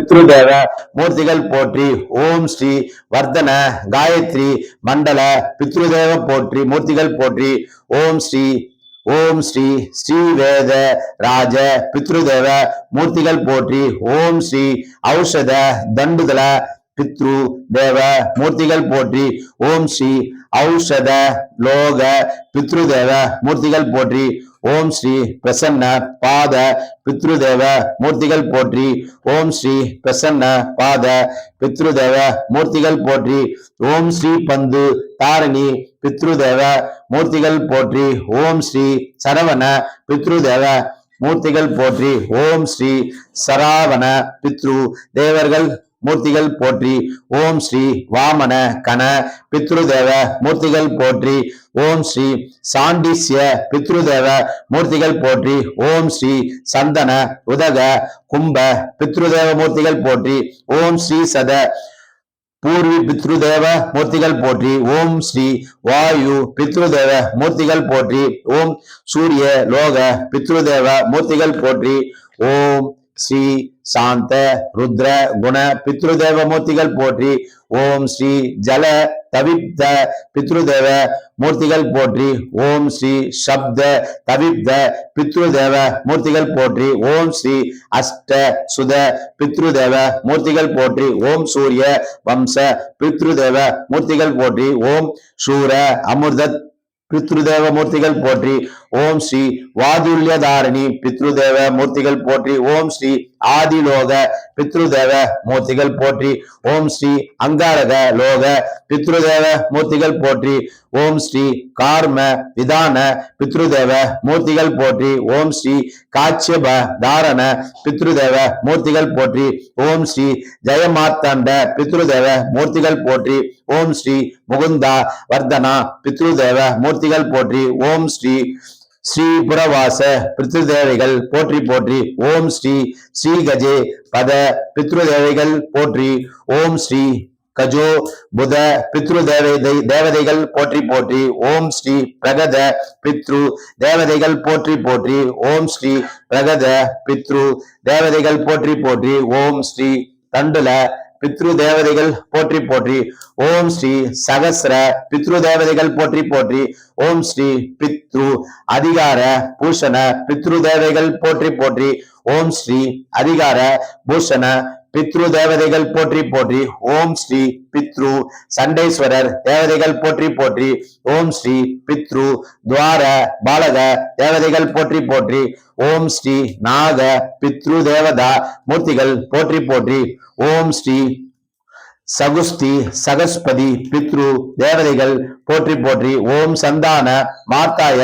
பித்ருதேவ மூர்த்திகள் போற்றி. ஓம் ஸ்ரீ வர்தன காயத்ரி மண்டல பித்ருதேவ போற்றி மூர்த்திகள் போற்றி. ஓம் ஸ்ரீ ஸ்ரீவேத ராஜ பித்ருதேவ மூர்த்திகள் போற்றி. ஓம் ஸ்ரீ ஔஷத தண்டுதல பித்ரு தேவ மூர்த்திகள் போற்றி. ஓம் ஸ்ரீ ஔஷத லோக பித்ருதேவ மூர்த்திகள் போற்றி. ஓம் ஸ்ரீ பிரசன்ன பாத பித்ருதேவ மூர்த்திகள் போற்றி. ஓம் ஸ்ரீ பிரசன்ன பாத பித்ருதேவ மூர்த்திகள் போற்றி. ஓம் ஸ்ரீ பந்து தாரணி பித்ருதேவ மூர்த்திகள் போற்றி. ஓம் ஸ்ரீ சரவண பித்ருதேவ மூர்த்திகள் போற்றி. ஓம் ஸ்ரீ சராவண பித்ரு தேவர்கள் மூர்த்திகள் போற்றி. ஓம் ஸ்ரீ வாமன கண பித்ருதேவ மூர்த்திகள் போற்றி. ஓம் ஸ்ரீ சாண்டிஸ்ய பித்ருதேவ மூர்த்திகள் போற்றி. ஓம் ஸ்ரீ சந்தன உதக கும்ப பித்ருதேவ மூர்த்திகள் போற்றி. ஓம் ஸ்ரீ சத பூர்வி பித்ருதேவ மூர்த்திகள் போற்றி. ஓம் ஸ்ரீ வாயு பித்ருதேவ மூர்த்திகள் போற்றி. ஓம் சூரிய லோக பித்ருதேவ மூர்த்திகள் போற்றி. ஓம் ஸ்ரீ சாந்த ருத்ர குண பித்ருதேவ மூர்த்திகள் போற்றி. ஓம் ஸ்ரீ ஜல தவிப்த பித்ருதேவ மூர்த்திகள் போற்றி. ஓம் ஸ்ரீ சப்த தவிப்த பித்ருதேவ மூர்த்திகள் போற்றி. ஓம் ஸ்ரீ அஷ்ட சுத பித்ருதேவ மூர்த்திகள் போற்றி. ஓம் சூரிய வம்ச பித்ருதேவ மூர்த்திகள் போற்றி. ஓம் சூர அமிர்த பித்ருதேவ மூர்த்திகள் போற்றி. ஓம் ஸ்ரீ வாதுல்யதாரணி பித்ருதேவ மூர்த்திகள் போற்றி. ஓம் ஸ்ரீ ஆதிலோக பித்ருதேவ மூர்த்திகள் போற்றி. ஓம் ஸ்ரீ அங்காரக லோக பித்ருதேவ மூர்த்திகள் போற்றி. ஓம் ஸ்ரீ கார்ம விதான பித்ருதேவ மூர்த்திகள் போற்றி. ஓம் ஸ்ரீ காட்சியப தாரண பித்ருதேவ மூர்த்திகள் போற்றி. ஓம் ஸ்ரீ ஜெயமார்த்தாண்ட பித்ருதேவ மூர்த்திகள் போற்றி. ஓம் ஸ்ரீ முகுந்தா வர்தனா பித்ருதேவ மூர்த்திகள் போற்றி. ஓம் ஸ்ரீ ஸ்ரீபுரவாச பித்ருதேவைகள் போற்றி போற்றி. ஓம் ஸ்ரீ ஸ்ரீகஜே பத பித்ருதேவைகள் போற்றி. ஓம் ஸ்ரீ கஜோ புத பித்ரு தேவதைகள் போற்றி போற்றி. ஓம் ஸ்ரீ பிரகத பித்ரு தேவதைகள் போற்றி போற்றி. ஓம் ஸ்ரீ பிரகத பித்ரு தேவதைகள் போற்றி போற்றி. ஓம் ஸ்ரீ தண்டுல பித்ரு தேவதைகள் போற்றி போற்றி. ஓம் ஸ்ரீ சகஸ்ர பித்ரு தேவதைகள் போற்றி போற்றி. ஓம் ஸ்ரீ பித்ரு அதிகார பூஷண பித்ரு தேவதைகள் போற்றி போற்றி. ஓம் ஸ்ரீ அதிகார பூஷண பித்ரு தேவதைகள் போற்றி போற்றி. ஓம் ஸ்ரீ பித்ரு சண்டேஸ்வரர் தேவதைகள் போற்றி போற்றி. ஓம் ஸ்ரீ பித்ரு துவார பாலக தேவதைகள் போற்றி போற்றி. ஓம் ஸ்ரீ நாக பித்ரு தேவதா மூர்த்திகள் போற்றி போற்றி. ஓம் ஸ்ரீ சகுஸ்தி சகஸ்பதி பித்ரு தேவதைகள் போற்றி போற்றி. ஓம் சந்தான மார்த்தாய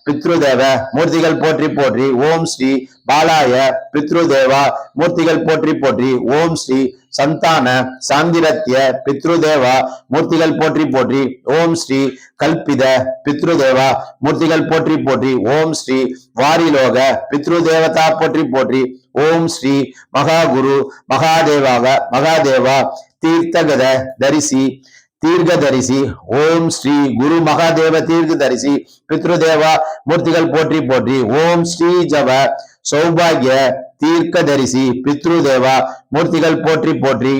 பித்ருதேவ மூர்த்திகள் போற்றி போற்றி. ஓம் ஸ்ரீ பாலாய பித்ருதேவா மூர்த்திகள் போற்றி போற்றி. ஓம் ஸ்ரீ சந்தான சாந்திரத்ய பித்ருதேவா மூர்த்திகள் போற்றி போற்றி. ஓம் ஸ்ரீ கல்பித பித்ருதேவா மூர்த்திகள் போற்றி போற்றி. ஓம் ஸ்ரீ வாரிலோக பித்ருதேவதா போற்றி போற்றி. ஓம் ஸ்ரீ மகாகுரு மகாதேவா தீர்த்தகத தரிசி தீர்க்கதரிசி. ஓம் ஸ்ரீ குரு மகாதேவ தீர்க்கதரிசி பித்ருதேவா மூர்த்திகள் போற்றி போற்றி. ஓம் ஸ்ரீ ஜவ சௌபாகிய தீர்க்கதரிசி பித்ருதேவா மூர்த்திகள் போற்றி போற்றி.